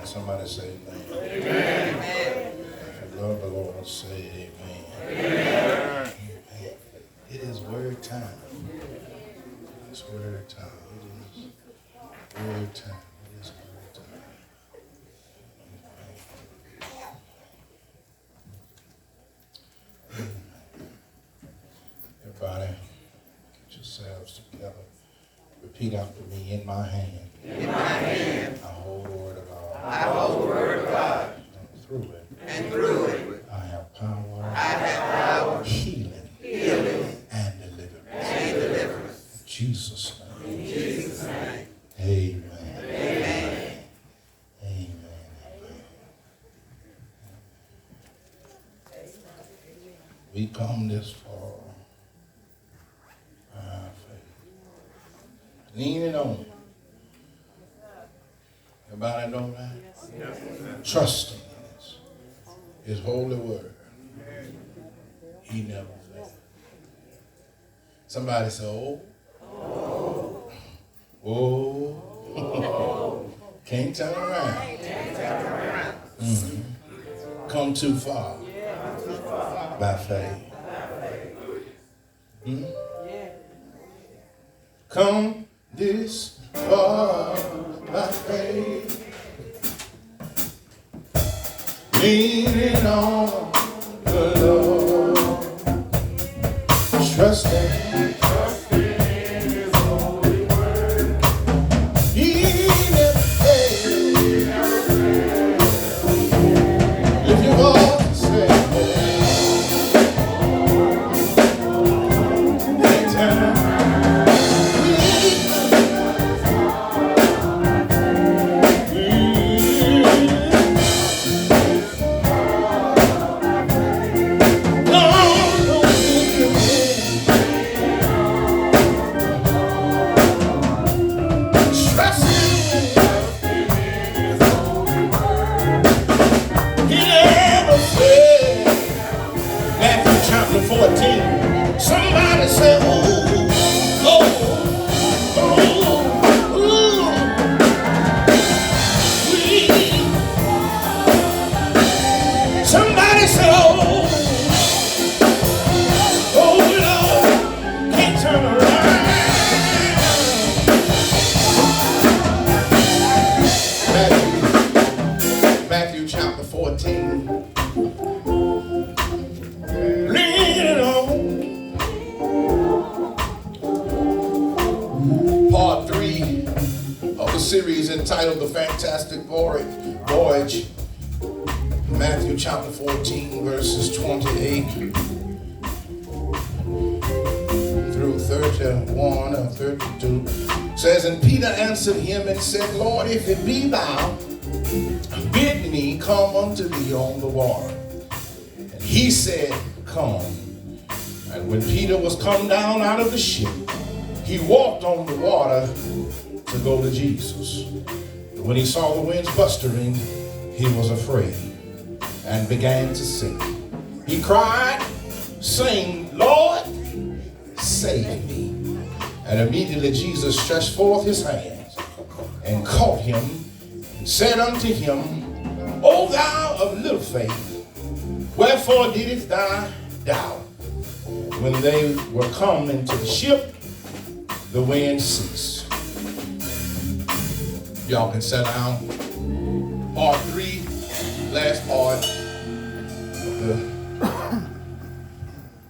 Somebody say amen. Amen. If you love the Lord, say amen. Amen. Amen. It is word time. It's word time. It is word time. It is word time. Amen. Everybody, get yourselves together. Repeat after me. In my hand. In my hand. I hold the word of God. I hold the word of God. And through it. And through it. I have power. I have power. Healing. Healing. And deliverance. And deliverance. In Jesus' name. In Jesus' name. Amen. Amen. Amen. We come this far by faith. Leaning on. Everybody know that? Yes. Trusting in His holy word. He never fails. Somebody say, oh. Oh. Oh. Can't turn around. Mm-hmm. Come too far. By faith. Hmm? Come this far by faith. Leaning on the Lord. Trusting in His holy word. He never fails. If you want to say, anytime. Matthew chapter 14. Somebody say, ooh, oh, ooh, ooh. Somebody say, oh, Lord, can't turn around. Matthew chapter 14. Leaning on. Part 3 of the series entitled The Fantastic Voyage. Matthew chapter 14 verses 28 through 31 or 32 says, and Peter answered him and said, Lord, if it be thou, bid me come unto thee on the water. And he said, come. And when Peter was come down out of the ship, he walked on the water to go to Jesus. And when he saw the winds bustering, he was afraid and began to sink. He cried, saying, Lord, save me. And immediately Jesus stretched forth his hands and caught him and said unto him, O thou of little faith, wherefore didst thou doubt? When they were come into the ship, the wind ceased. Y'all can sit down. Part 3, last part of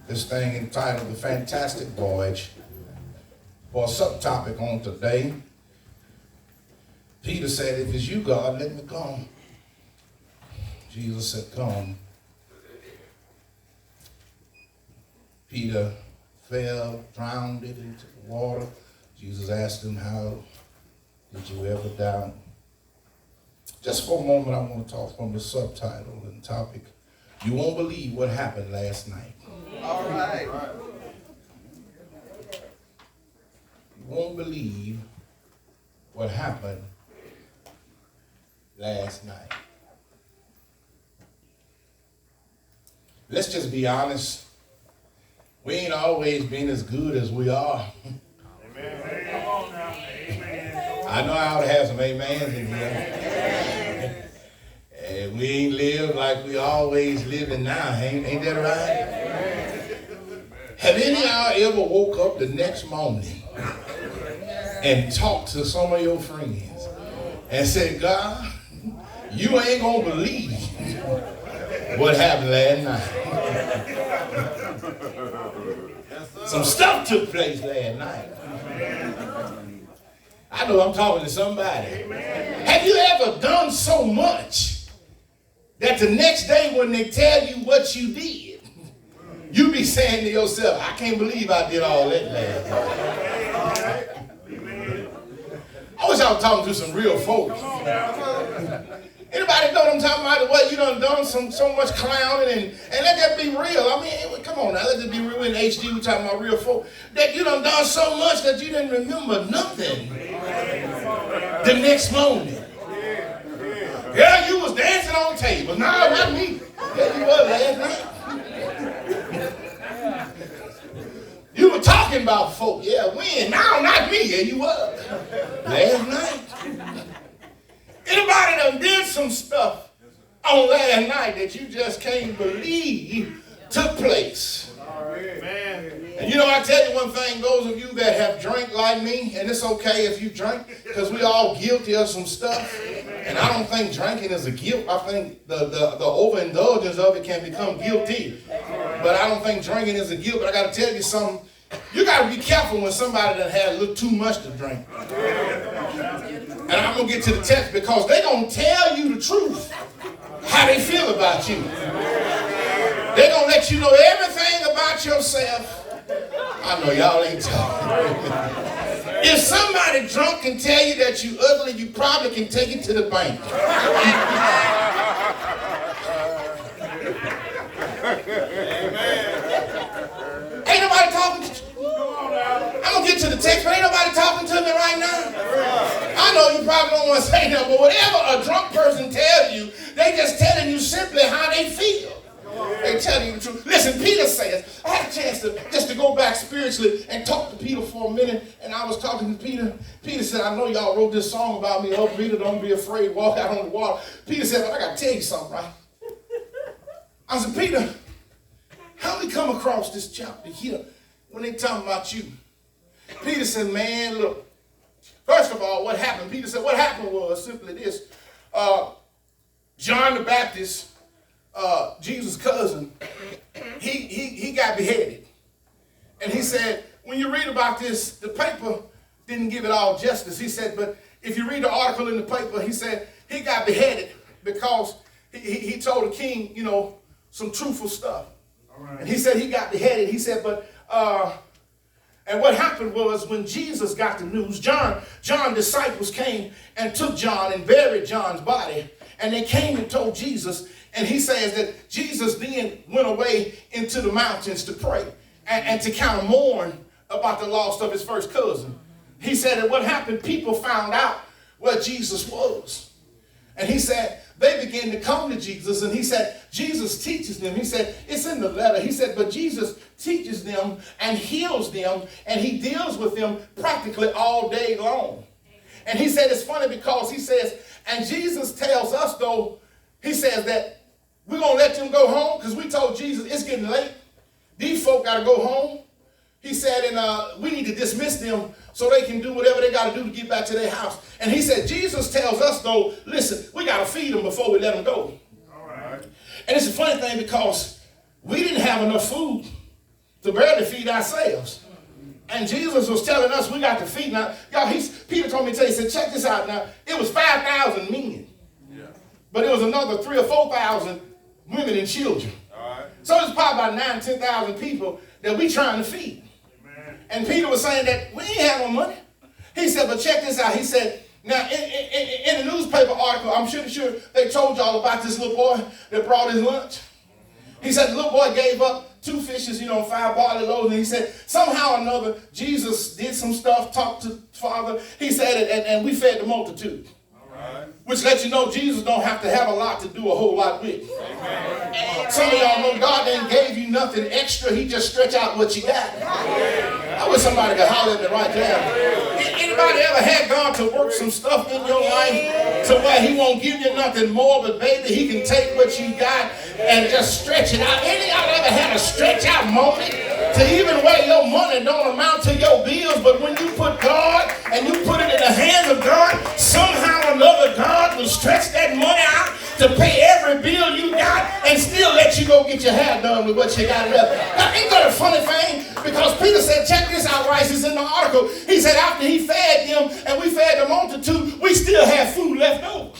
this thing entitled The Fantastic Voyage. For a subtopic on today, Peter said, if it's you, God, let me come. Jesus said, come. Peter fell, drowned it into the water. Jesus asked him, how did you ever doubt? Just for a moment, I want to talk from the subtitle and topic. You won't believe what happened last night. All right. You won't believe what happened last night. Let's just be honest. We ain't always been as good as we are. Amen. Come on now. Amen. I know I ought to have some amens in here. And we ain't live like we always living now. Ain't that right? Have any of y'all ever woke up the next morning and talked to some of your friends and said, God, you ain't gonna believe what happened last night. Some stuff took place last night. I know I'm talking to somebody. Have you ever done so much that the next day when they tell you what you did, you be saying to yourself, I can't believe I did all that last night. I wish I was talking to some real folks. Anybody know what I'm talking about? The way you done so much clowning and let that be real. I mean, come on now, let it be real in HD. We talking about real folk. That you done so much that you didn't remember nothing the next morning. Yeah, you was dancing on tables. No, not me. Yeah, you was last night. You were talking about folk. Yeah, when? No, not me. Yeah, you was. Last night. Anybody done did some stuff on last night that you just can't believe took place. And you know, I tell you one thing, those of you that have drank like me, and it's okay if you drink, because we all guilty of some stuff. And I don't think drinking is a guilt. I think the overindulgence of it can become guilty. But I don't think drinking is a guilt. But I got to tell you something. You got to be careful when somebody that had a little too much to drink. And I'm going to get to the text because they're going to tell you the truth, how they feel about you. They're going to let you know everything about yourself. I know y'all ain't talking. If somebody drunk can tell you that you ugly, you probably can take it to the bank. Ain't nobody talking to you. I'm going to get to the text, but ain't nobody talking to me right now. I know you probably don't want to say that, but whatever a drunk person tells you, they just telling you simply how they feel. They telling you the truth. Listen, Peter says, I had a chance to go back spiritually and talk to Peter for a minute, and I was talking to Peter. Peter said, I know y'all wrote this song about me. Oh, Peter, don't be afraid. Walk out on the water. Peter said, but I got to tell you something, right? I said, Peter, how we come across this chapter here when they talking about you? Peter said, man, look. First of all, what happened? Peter said, what happened was simply this. John the Baptist, Jesus' cousin, he got beheaded. And he said, when you read about this, the paper didn't give it all justice. He said, but if you read the article in the paper, he said he got beheaded because he told the king, you know, some truthful stuff. All right. And he said he got beheaded. He said, but and what happened was when Jesus got the news, John's disciples came and took John and buried John's body. And they came and told Jesus. And he says that Jesus then went away into the mountains to pray and to kind of mourn about the loss of his first cousin. He said that what happened, people found out where Jesus was. And he said, they began to come to Jesus, and he said, Jesus teaches them. He said, it's in the letter. He said, but Jesus teaches them and heals them, and he deals with them practically all day long. And he said, it's funny because he says, and Jesus tells us, though, he says that we're going to let them go home because we told Jesus it's getting late. These folk got to go home. He said, and we need to dismiss them so they can do whatever they got to do to get back to their house. And he said, Jesus tells us, though, listen, we got to feed them before we let them go. All right. And it's a funny thing because we didn't have enough food to barely feed ourselves. And Jesus was telling us we got to feed. Now, y'all, Peter told me to tell you, he said, check this out now. It was 5,000 men. Yeah. But it was another 3,000 or 4,000 women and children. All right. So it's probably about 9,000 to 10,000 people that we trying to feed. And Peter was saying that we ain't have no money. He said, but check this out. He said, now in the newspaper article, I'm sure they told y'all about this little boy that brought his lunch. He said the little boy gave up 2 fishes, 5 barley loaves. And he said, somehow or another, Jesus did some stuff, talked to Father. He said, and we fed the multitude. Right. Which lets you know Jesus don't have to have a lot to do a whole lot with. Amen. Some of y'all know God didn't gave you nothing extra. He just stretched out what you got. I wish somebody could holler at me right there. Anybody ever had God to work some stuff in your life to where he won't give you nothing more, but baby, he can take what you got and just stretch it out? Any of y'all ever had a stretch out moment to even where your money don't amount to your bills, but when you put God and you put it in the hands of God, somehow or another God will stretch that money out to pay every bill you got and still let you go get your hair done with what you got left. Now, ain't that a funny thing? Because Peter said, check this out, Rice, it's in the article. He said after he fed them and we fed the multitude, we still have food left over.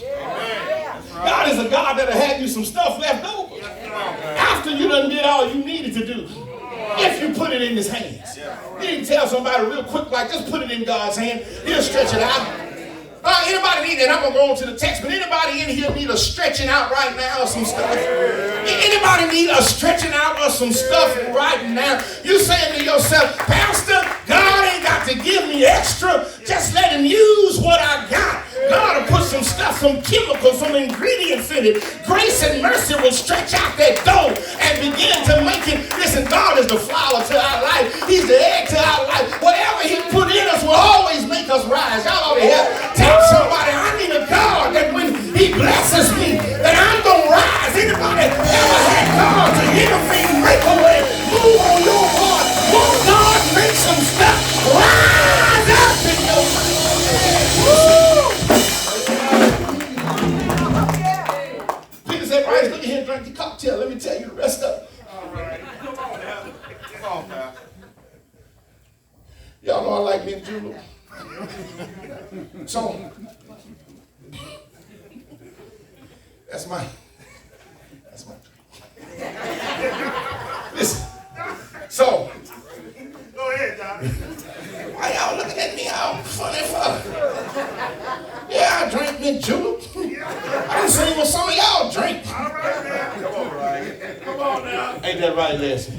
God is a God that'll have you some stuff left over after you done did all you needed to do. If you put it in his hands. You can tell somebody real quick, like, just put it in God's hand. He'll stretch it out. Anybody need that? I'm going to go on to the text, but anybody in here need a stretching out right now or some stuff? Anybody need a stretching out or some stuff right now? You saying to yourself, Pastor, God ain't got to give me extra. Just let him use what I got. God will put some stuff, some chemicals, some ingredients in it. Grace and mercy will stretch out that dough and begin to make it. Listen, God is the flour to our life. He's the egg to our life. Whatever he put in us will always make us rise. Y'all over here, tell somebody, I need a God that when he blesses me, that I'm going to rise. Anybody ever had God to intervene, make a way, move on your heart? Won't God make some stuff rise up in your life? Peter said, Rice, look at here and drink your cocktail. Let me tell you the rest of it. All right. Come on now. Come on now. Y'all know I like mint julep. So, that's my drink. Listen. So, Go ahead, John. why y'all looking at me all funny for? Yeah, I drink mint julep. I done seen what some of y'all drink. All right, man. Come on, Ryan. Come on now. Ain't that right, Leslie?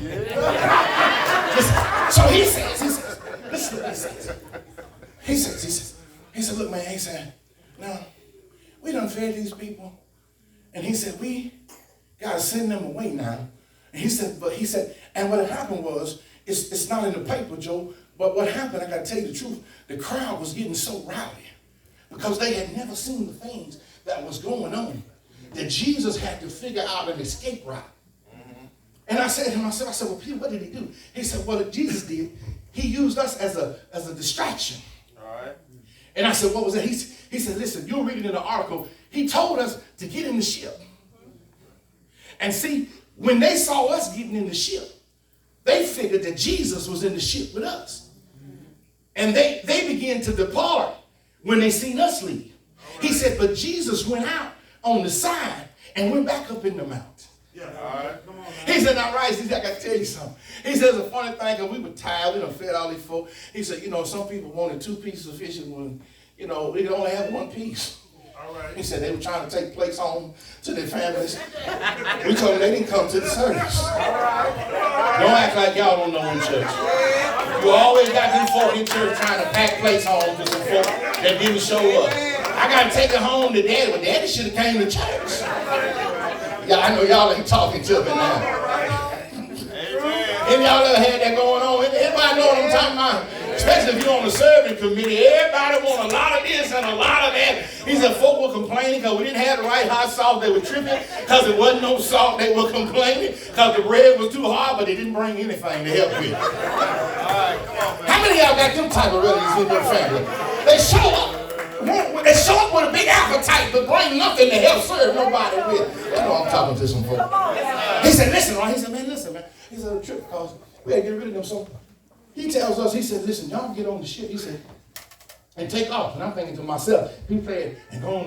So he says, listen to this. He said, look, man, he said, now, we done fed these people. And he said, we got to send them away now. And he said, and what happened was, it's not in the paper, Joe, but what happened, I got to tell you the truth, the crowd was getting so rowdy because they had never seen the things that was going on that Jesus had to figure out an escape route. And I said to him, I said, well, Peter, what did he do? He said, well, what Jesus did, he used us as a distraction. All right. And I said, what was that? He said, listen, you'll read it in the article. He told us to get in the ship. And see, when they saw us getting in the ship, they figured that Jesus was in the ship with us. And they began to depart when they seen us leave. He said, but Jesus went out on the side and went back up in the mountain. Yeah. All right. Come on now. He said, now, Rice, he said, I got to tell you something. He said, it's a funny thing, because we were tired. We done fed all these folks. He said, some people wanted 2 pieces of fish and when, we could only have 1 piece. All right. He said they were trying to take plates home to their families. We told them they didn't come to the service. Don't act like y'all don't know in church. You always got these folk in church trying to pack plates home to some folk that didn't show up. I got to take it home to Daddy, but Daddy should have came to church. Yeah, I know y'all ain't talking to me now. Any y'all ever had that going on? Everybody know what I'm talking about? Especially if you're on the serving committee. Everybody want a lot of this and a lot of that. He said folk were complaining because we didn't have the right hot sauce. They were tripping because there wasn't no salt. They were complaining because the bread was too hard, but they didn't bring anything to help with. All right, come on, man. How many of y'all got them type of relatives in your family? They show up. They show up with a big appetite, but bring nothing to help serve nobody with. You know I'm talking to some folks. He said, listen, right? He said, man, listen, man. He said, the trip because we had to get rid of them. So he tells us, he said, listen, y'all get on the ship. He said, and take off. And I'm thinking to myself, he said, and go on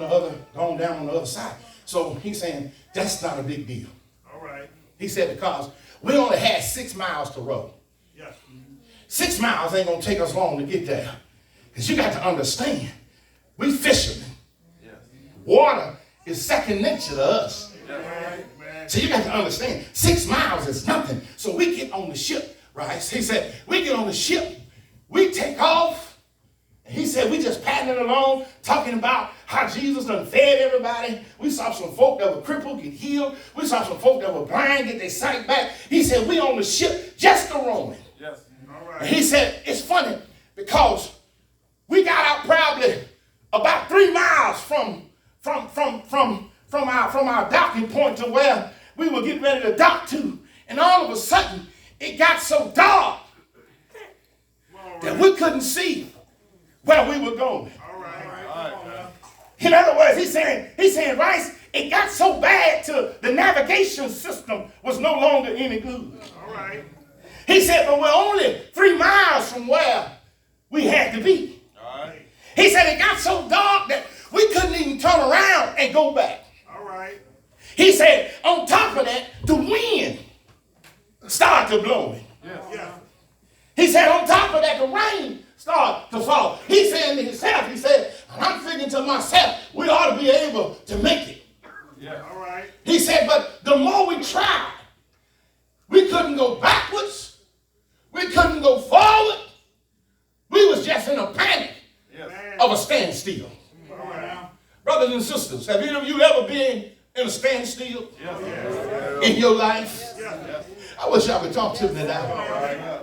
down on the other side. So he's saying, that's not a big deal. All right. He said, because we only had 6 miles to row. Yes. 6 miles ain't going to take us long to get there. Because you got to understand, we fishermen. Yes. Water is second nature to us. Yes. So you got to understand, 6 miles is nothing. So we get on the ship, right? He said, we get on the ship, we take off. And he said, we just paddling along, talking about how Jesus done fed everybody. We saw some folk that were crippled get healed. We saw some folk that were blind get their sight back. He said, we on the ship just a rowing. Yes. All right. And he said, it's funny because we got out probably about 3 miles from our docking point to where we were getting ready to dock to. And all of a sudden, it got so dark that we couldn't see where we were going. In other words, he's saying, Rice, it got so bad to the navigation system was no longer any good. All right. He said, but we're only 3 miles from where we had to be. All right. He said it got so dark that we couldn't even turn around and go back. All right. He said, on top of that, the wind started blowing. Yeah. He said, on top of that, the rain started to fall. He said to himself, he said, I'm thinking to myself, we ought to be able to make it. Yeah. All right. He said, but the more we tried, we couldn't go backwards. We couldn't go forward. We was just in a panic of a standstill. All right. Brothers and sisters, have any of you ever been in a standstill in your life? Yeah. I wish y'all could talk to me now.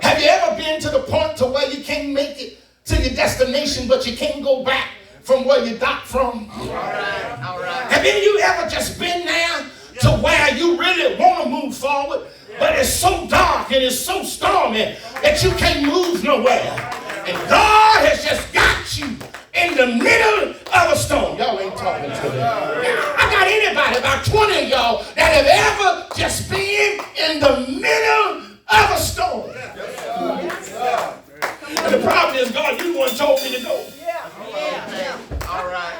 Have you ever been to the point to where you can't make it to your destination, but you can't go back from where you docked from? All right. Have any of you ever just been there to where you really want to move forward, but it's so dark and it's so stormy that you can't move nowhere? And God has just got you in the middle of a storm. Y'all ain't talking to me. I got anybody, about 20 of y'all, that have ever just been in the middle of a storm. And the problem is, God, you the one told me to go. All right.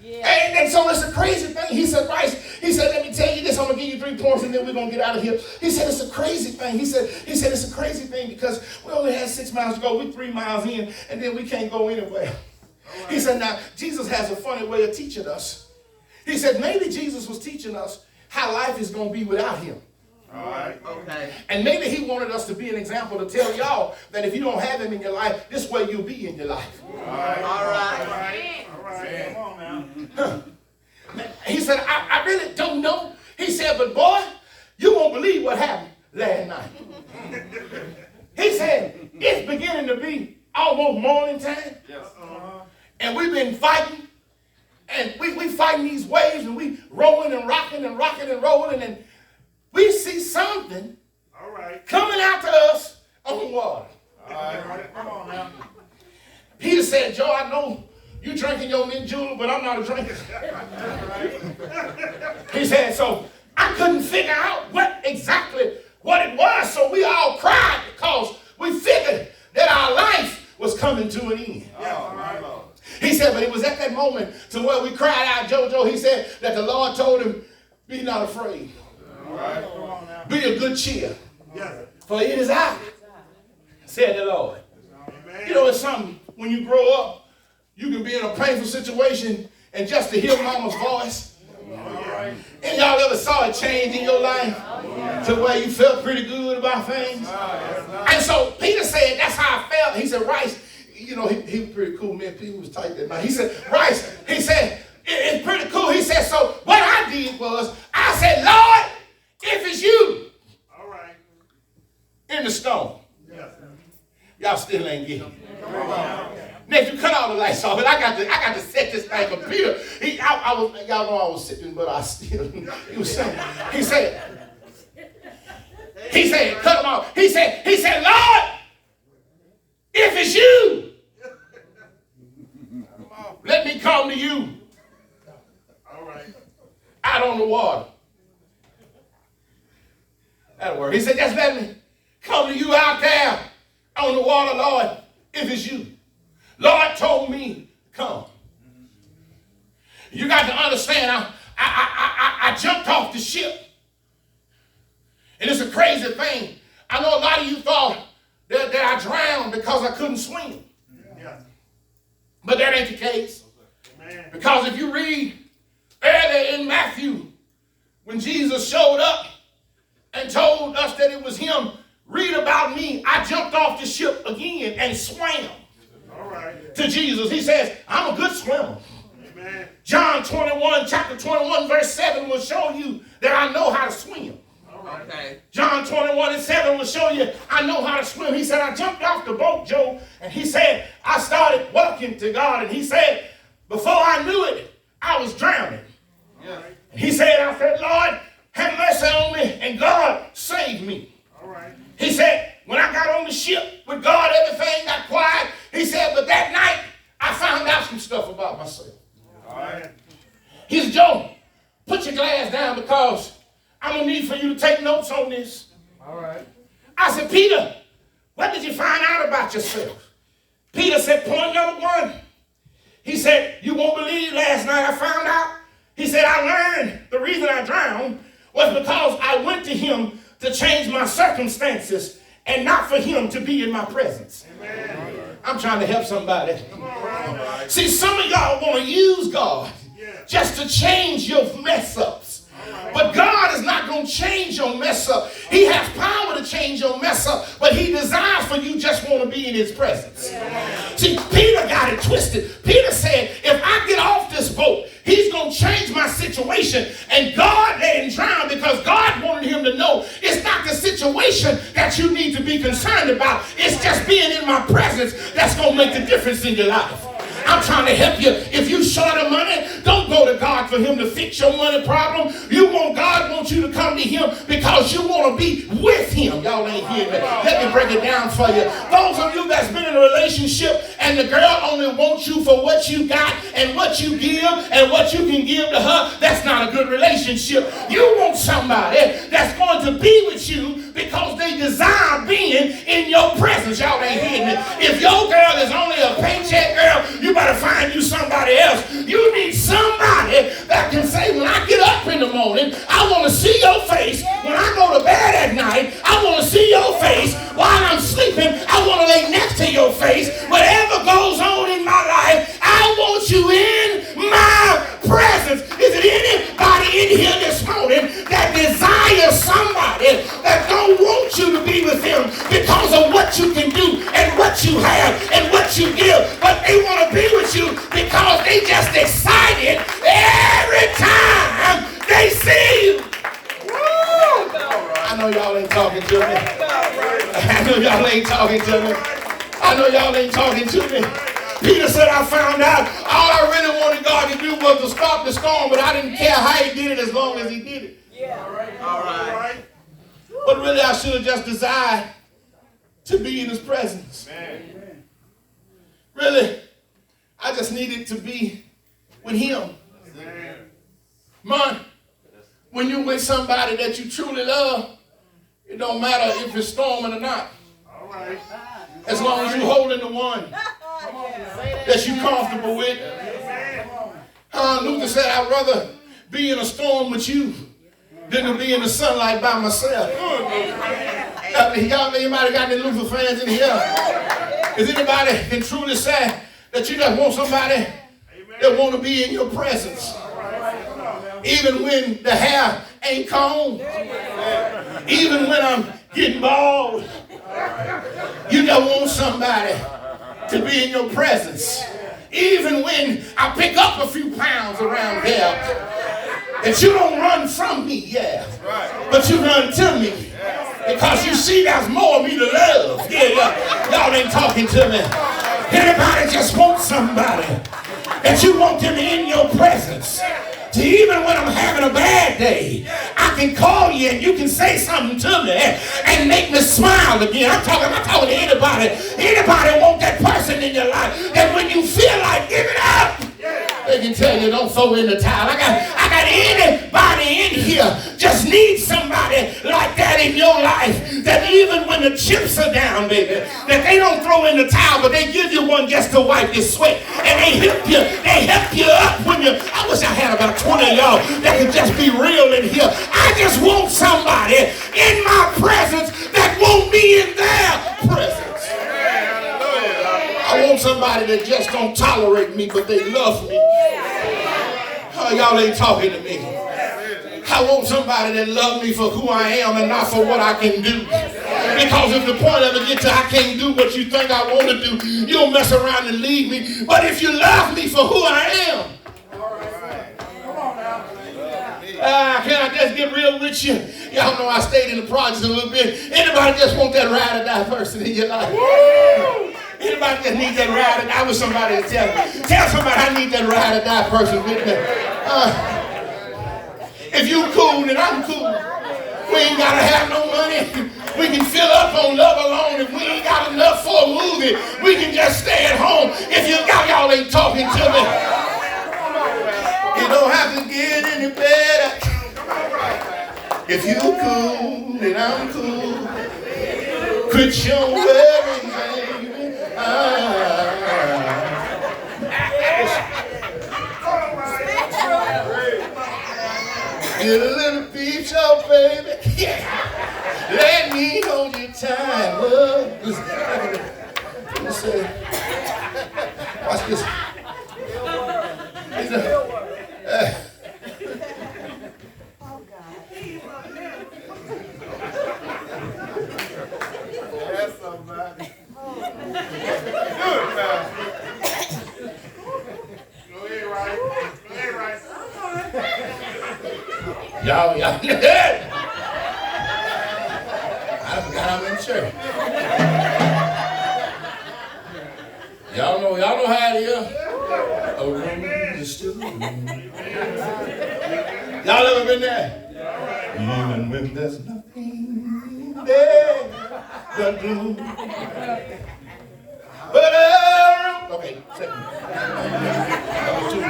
And so it's a crazy thing. He said, Rice, he said, let me tell you this. I'm going to give you 3 points and then we're going to get out of here. He said, it's a crazy thing. He said, it's a crazy thing because we only had 6 miles to go. We're 3 miles in and then we can't go anywhere. Right. He said, now, Jesus has a funny way of teaching us. He said, maybe Jesus was teaching us how life is going to be without him. All right. Okay. And maybe he wanted us to be an example to tell y'all that if you don't have him in your life, this way you'll be in your life. All right. All right. All right. Come on now. He said, I really don't know. He said, but boy, you won't believe what happened last night. He said, it's beginning to be almost morning time. Yes. And we've been fighting. And we fighting these waves and we rolling and rocking and rocking and rolling. And we see something All right. coming out to us on the water. All right. Come on now. Peter said, Joe, I know you drinking your mint julep, but I'm not a drinker. He said, so I couldn't figure out what it was. So we all cried because we figured that our life was coming to an end. All right, Lord. He said, but it was at that moment to where we cried out, Jojo, he said that the Lord told him, be not afraid. All right. Come on now. Be of good cheer. Yes. For it is I, said the Lord. Amen. You know, it's something when you grow up, you can be in a painful situation and just to hear mama's voice. And y'all ever saw a change in your life to where you felt pretty good about things? And so Peter said, that's how I felt. He said, Rice, you know, he was pretty cool. Man, Peter was tight that night. He said, Rice, he said, it's pretty cool. He said, so what I did was, I said, Lord, if it's you All right. in the storm, Yes. y'all still ain't getting it. Come on now. Next, you cut all the lights off, and I got to set this thing up. Peter, y'all know I was sitting, but I still, he was saying, he said, cut them off. He said, Lord, if it's you, let me come to you All right. out on the water. That'll work. He said, just let me come to you out there on the water, Lord, if it's you. Lord told me, come. You got to understand, I jumped off the ship. And it's a crazy thing. I know a lot of you thought that I drowned because I couldn't swim. Yes. But that ain't the case. Amen. Because if you read earlier in Matthew, when Jesus showed up and told us that it was him, read about me. I jumped off the ship again and swam All right. to Jesus. He says, I'm a good swimmer. Amen. John chapter 21, verse 7 will show you that I know how to swim. All right. Okay. John 21:7 will show you I know how to swim. He said, I jumped off the boat, Joe, and he said, I started walking to God. And he said, before I knew it, I was drowning. Yeah. And he said, I said, Lord, have mercy on me. And God saved me. All right. He said, when I got on the ship with God, everything got quiet. He said, but that night, I found out some stuff about myself. All right. He said, Joe, put your glass down because I'm going to need for you to take notes on this. All right. I said, Peter, what did you find out about yourself? Peter said, point number one. He said, you won't believe last night I found out. He said, I learned the reason I drowned was because I went to him to change my circumstances and not for him to be in my presence. Amen. I'm trying to help somebody. Come on, right. See, some of y'all want to use God just to change your mess ups. But God is not going to change your mess up. He has power to change your mess up, but he desires for you just want to be in his presence. See, Peter got it twisted. Peter said, if I get off this boat, he's going to change my situation. And God let him drown because God wanted him to know it's not the situation that you need to be concerned about. It's just being in my presence that's going to make the difference in your life. I'm trying to help you. If you short of money, don't go to God for him to fix your money problem. God wants you to come to him because you want to be with him. Y'all ain't hearing me. Let me break it down for you. Those of you that's been in a relationship and the girl only wants you for what you got and what you give and what you can give to her, that's not a good relationship. You want somebody that's going to be with you because they desire being in your presence. Y'all ain't hearing me. If your girl is only a paycheck girl, you better find you somebody else. You need somebody that can say, when I get up in the morning, I want to see your face. When I go to bed at night, I want to see your face. While I'm sleeping, I want to lay next to your face. Whatever goes on in my life, I want you in my presence. Is it anybody in here this morning that desires somebody that don't want you to be with him because of what you can do and what you have and what you give, but they want to be with you because they just excited every time they see you? Woo! I know y'all ain't talking to me. I know y'all ain't talking to me. I know y'all ain't talking to me. Peter said, I found out all I really wanted God to do was to stop the storm, but I didn't care how he did it as long as he did it. Yeah. All right. But really, I should have just desired to be in his presence. Amen. Really, I just needed to be with him. Amen. Man, when you're with somebody that you truly love, it don't matter if it's storming or not. All right. As long as you're holding the one that you're comfortable with. Luther said, I'd rather be in a storm with you than to be in the sunlight by myself. Y'all, anybody got any Luther fans in here? Is anybody can truly say that you just want somebody that want to be in your presence? Even when the hair ain't combed, even when I'm getting bald, you just want somebody to be in your presence. Even when I pick up a few pounds around here, that you don't run from me, but you run to me. Because you see there's more of me to love. Y'all ain't talking to me. Anybody just want somebody that you want them in your presence. To even when I'm having a bad day, I can call you and you can say something to me and make me smile again. I'm talking to anybody. Anybody want that person in your life that when you feel like giving up, they can tell you don't throw in the towel. I got anybody in here just need somebody like that in your life that even when the chips are down, baby, that they don't throw in the towel, but they give you one just to wipe your sweat. And they help you up when you. I wish I had about 20 of y'all that could just be real in here. I just want somebody in my presence that won't be in their presence. I want somebody that just don't tolerate me, but they love me. Oh, y'all ain't talking to me. I want somebody that loves me for who I am and not for what I can do. Because if the point of it gets to I can't do what you think I want to do, you'll mess around and leave me. But if you love me for who I am, can I just get real with you? Y'all know I stayed in the projects a little bit. Anybody just want that ride or die person in your life? Anybody just need that ride or die? I wish somebody to tell somebody I need that ride or die person with me. If you cool, then I'm cool. We ain't gotta have no money. We can fill up on love alone. If we ain't got enough for a movie, we can just stay at home. If y'all ain't talking to me, you don't have to get any better. If you cool, then I'm cool. Quit your worrying, baby. Get a little beach up, baby. Let me hold your time, love. Listen. Watch this. That's somebody. Y'all. I forgot I'm in church. Y'all know how it is. A room is still a room. Y'all ever been there? Even when there's nothing there but blue. But okay, second. Number two.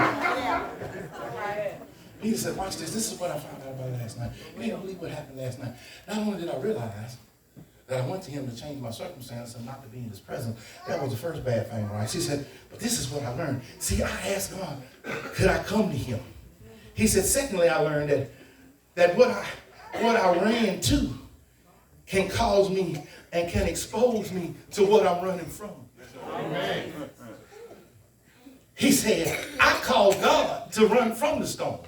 He said, watch this. This is what I found out about last night. You ain't gonna believe what happened last night. Not only did I realize that I went to him to change my circumstance and not to be in his presence. That was the first bad thing, right? She said, but this is what I learned. See, I asked God, could I come to him? He said, secondly, I learned that what I ran to can cause me and can expose me to what I'm running from. Amen. He said, I called God to run from the storm.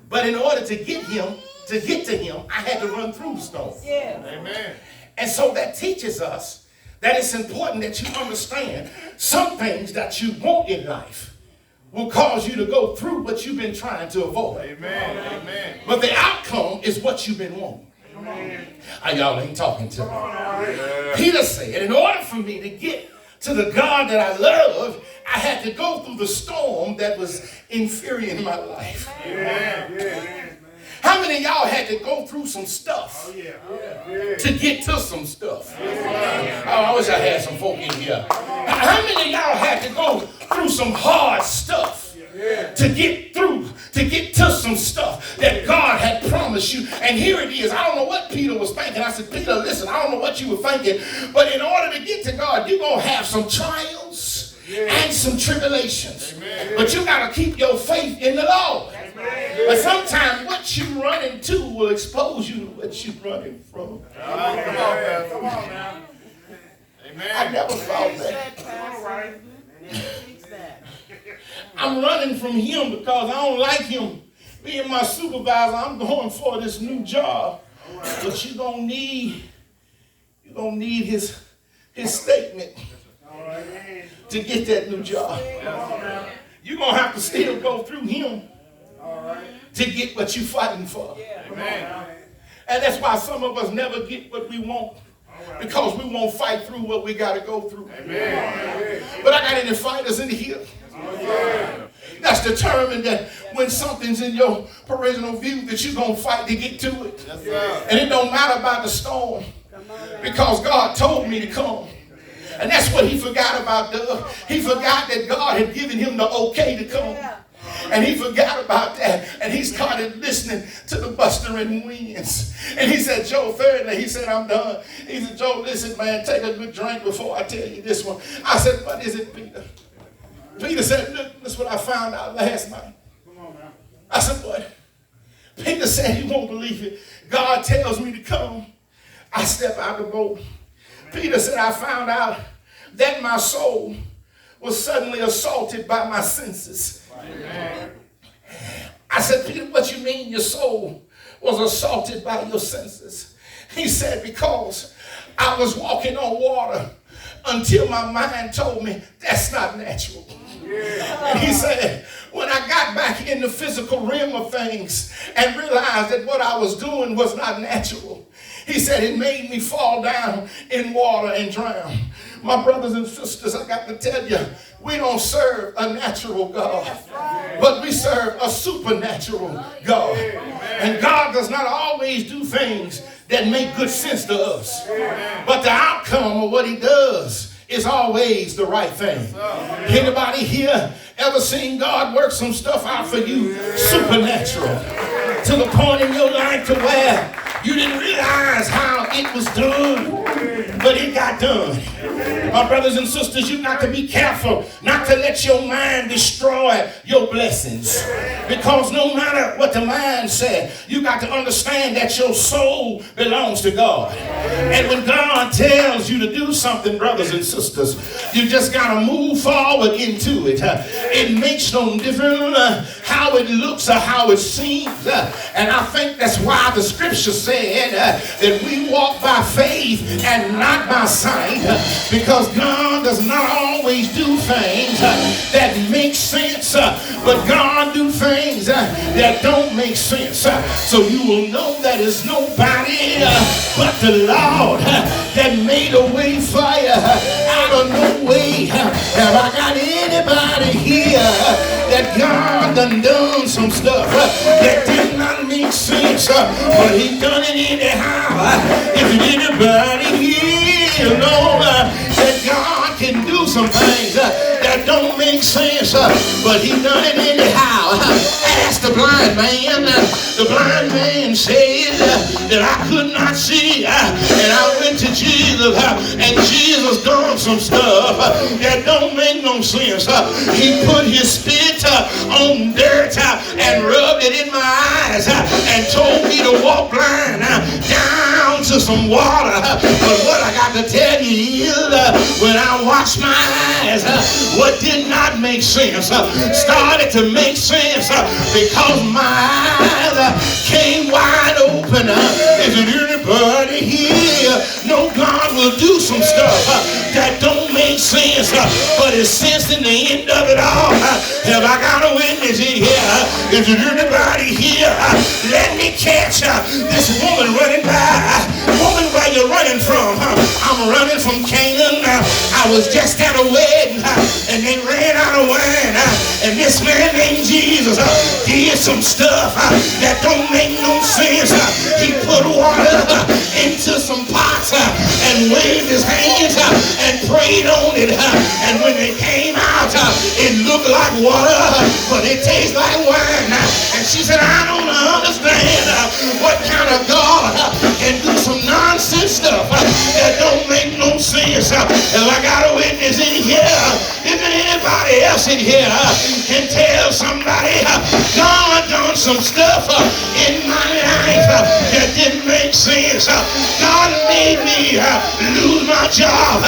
But in order to get to him, I had to run through the storm. Yeah. Amen. And so that teaches us that it's important that you understand some things that you want in life will cause you to go through what you've been trying to avoid. Amen. Amen. But the outcome is what you've been wanting. Y'all ain't talking to me. Yeah. Peter said, in order for me to get to the God that I love, I had to go through the storm that was inferior in my life. Yeah. How many of y'all had to go through some stuff to get to some stuff? Oh, I wish I had some folk in here. How many of y'all had to go through some hard stuff to get to some stuff that God had promised you? And here it is. I don't know what Peter was thinking. I said, Peter, listen, I don't know what you were thinking, but in order to get to God, you're going to have some trials and some tribulations. But you got to keep your faith in the Lord. But sometimes what you run into will expose you to what you're running from. Come on now. Amen. I never thought that. I'm running from him because I don't like him being my supervisor. I'm going for this new job. But you're gonna need his statement to get that new job. You're gonna have to still go through him to get what you're fighting for. Amen. And that's why some of us never get what we want, because we won't fight through what we got to go through. Amen. But I got any fighters in here that's determined that when something's in your personal view that you're going to fight to get to it. And it don't matter about the storm, because God told me to come. And that's what he forgot about, Doug. He forgot that God had given him the okay to come. And he forgot about that. And he started listening to the bustering winds. And he said, Joe, thirdly, he said, I'm done. He said, Joe, listen, man, take a good drink before I tell you this one. I said, what is it, Peter? Peter said, look, that's what I found out last night. I said, what? Peter said, you won't believe it. God tells me to come. I step out the boat. Peter said, I found out that my soul was suddenly assaulted by my senses. Amen. I said, Peter, what you mean your soul was assaulted by your senses? He said, because I was walking on water until my mind told me that's not natural. And he said, when I got back in the physical realm of things and realized that what I was doing was not natural, he said it made me fall down in water and drown. My brothers and sisters, I got to tell you, we don't serve a natural God, but we serve a supernatural God. And God does not always do things that make good sense to us, but the outcome of what he does is always the right thing. Anybody here ever seen God work some stuff out for you supernatural to the point in your life to where you didn't realize how it was done, but it got done? My brothers and sisters, you got to be careful not to let your mind destroy your blessings, because no matter what the mind said, you got to understand that your soul belongs to God. And when God tells you to do something, brothers and sisters, you just got to move forward into it. It makes no difference how it looks or how it seems. And I think that's why the scripture said that we walk by faith and not by sight, because God does not always do things that make sense, but God do things that don't make sense. So you will know that it's nobody but the Lord that made a way for you out of no way. Have I got anybody here that God done some stuff that did not make sense, but he done it anyhow? If anybody here know that God can do some things that don't make sense, but he done it anyhow? Ask the blind man. The blind man said that I could not see, and I went to Jesus, and Jesus done some stuff that don't make no sense. He put his spit on dirt and rubbed it in my eyes and told me to walk blind down to some water. But what I got to tell you is, when I washed my eyes, what did not make sense started to make sense, because my eyes came wide open. Is it anybody here? No, God will do some stuff that don't make sense, but it's sense in the end of it all. Have I got a witness in here? Is it anybody here? Let me catch this woman running by. Woman, where you running from? I'm running from Canaan. I was just at a wedding, and they ran out of wine, and this man named Jesus did some stuff that don't make no sense. He put water into some pots and waved his hands and prayed on it, and when they came out, it looked like water, but it tastes like wine. And she said, I don't understand what kind of God can do some nonsense stuff that don't make no sense. If I got a witness in here, is there anybody else in here can tell somebody God done some stuff in my life that didn't make sense? God made me lose my job,